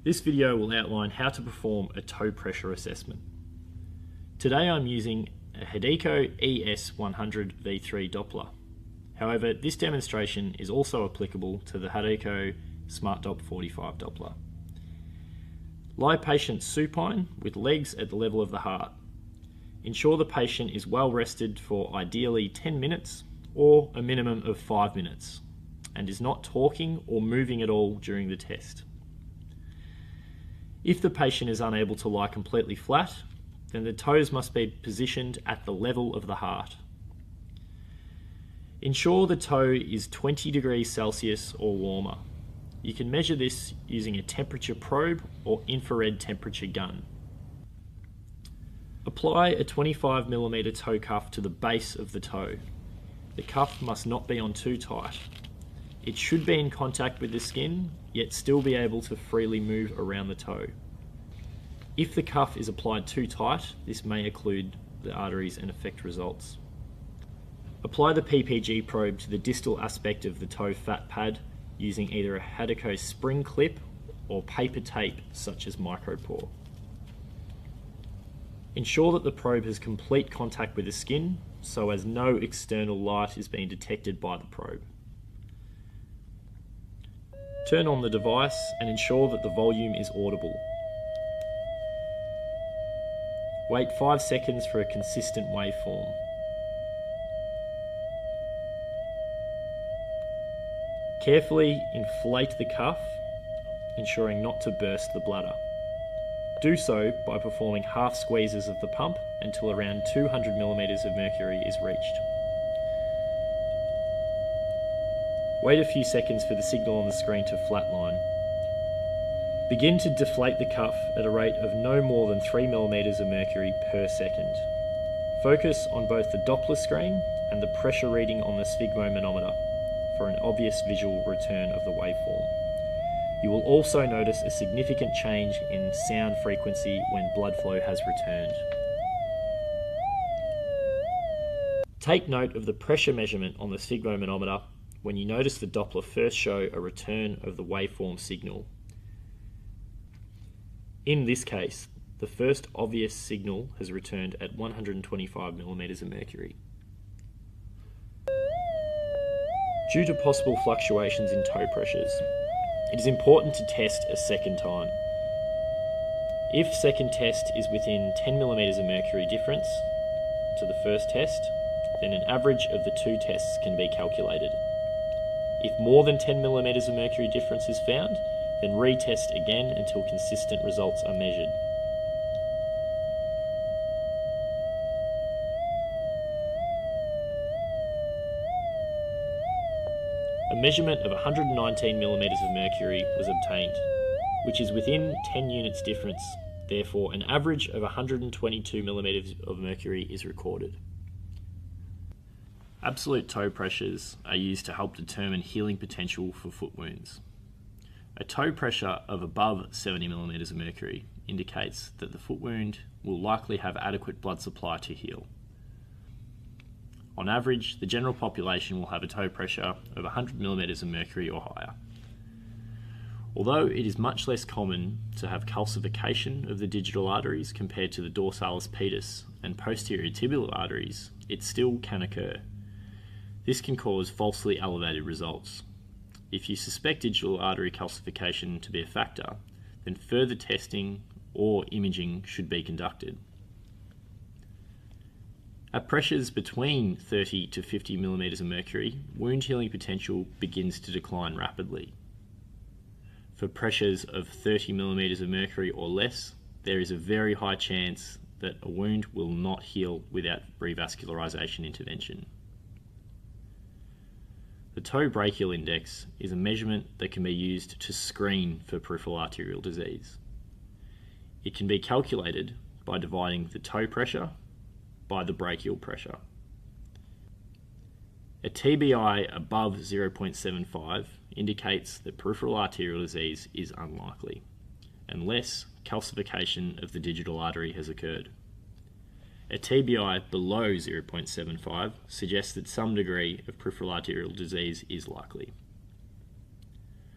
This video will outline how to perform a toe pressure assessment. Today I'm using a Hideko ES100V3 Doppler. However, this demonstration is also applicable to the Hideko SmartDop 45 Doppler. Lie patient supine with legs at the level of the heart. Ensure the patient is well rested for ideally 10 minutes or a minimum of 5 minutes and is not talking or moving at all during the test. If the patient is unable to lie completely flat, then the toes must be positioned at the level of the heart. Ensure the toe is 20 degrees Celsius or warmer. You can measure this using a temperature probe or infrared temperature gun. Apply a 25mm toe cuff to the base of the toe. The cuff must not be on too tight. It should be in contact with the skin, yet still be able to freely move around the toe. If the cuff is applied too tight, this may occlude the arteries and affect results. Apply the PPG probe to the distal aspect of the toe fat pad using either a Hideko spring clip or paper tape such as micropore. Ensure that the probe has complete contact with the skin so as no external light is being detected by the probe. Turn on the device and ensure that the volume is audible. Wait 5 seconds for a consistent waveform. Carefully inflate the cuff, ensuring not to burst the bladder. Do so by performing half squeezes of the pump until around 200mm of mercury is reached. Wait a few seconds for the signal on the screen to flatline. Begin to deflate the cuff at a rate of no more than 3mm of mercury per second. Focus on both the Doppler screen and the pressure reading on the sphygmomanometer for an obvious visual return of the waveform. You will also notice a significant change in sound frequency when blood flow has returned. Take note of the pressure measurement on the sphygmomanometer when you notice the Doppler first show a return of the waveform signal. In this case, the first obvious signal has returned at 125mm of mercury. Due to possible fluctuations in toe pressures, it is important to test a second time. If second test is within 10mm of mercury difference to the first test, then an average of the two tests can be calculated. If more than 10mm of mercury difference is found, then retest again until consistent results are measured. A measurement of 119mm of mercury was obtained, which is within 10 units difference, therefore an average of 122mm of mercury is recorded. Absolute toe pressures are used to help determine healing potential for foot wounds. A toe pressure of above 70mm of mercury indicates that the foot wound will likely have adequate blood supply to heal. On average, the general population will have a toe pressure of 100mm of mercury or higher. Although it is much less common to have calcification of the digital arteries compared to the dorsalis pedis and posterior tibial arteries, it still can occur. This can cause falsely elevated results. If you suspect digital artery calcification to be a factor, then further testing or imaging should be conducted. At pressures between 30 to 50mm of mercury, wound healing potential begins to decline rapidly. For pressures of 30mm of mercury or less, there is a very high chance that a wound will not heal without revascularization intervention. The toe brachial index is a measurement that can be used to screen for peripheral arterial disease. It can be calculated by dividing the toe pressure by the brachial pressure. A TBI above 0.75 indicates that peripheral arterial disease is unlikely, unless calcification of the digital artery has occurred. A TBI below 0.75 suggests that some degree of peripheral arterial disease is likely.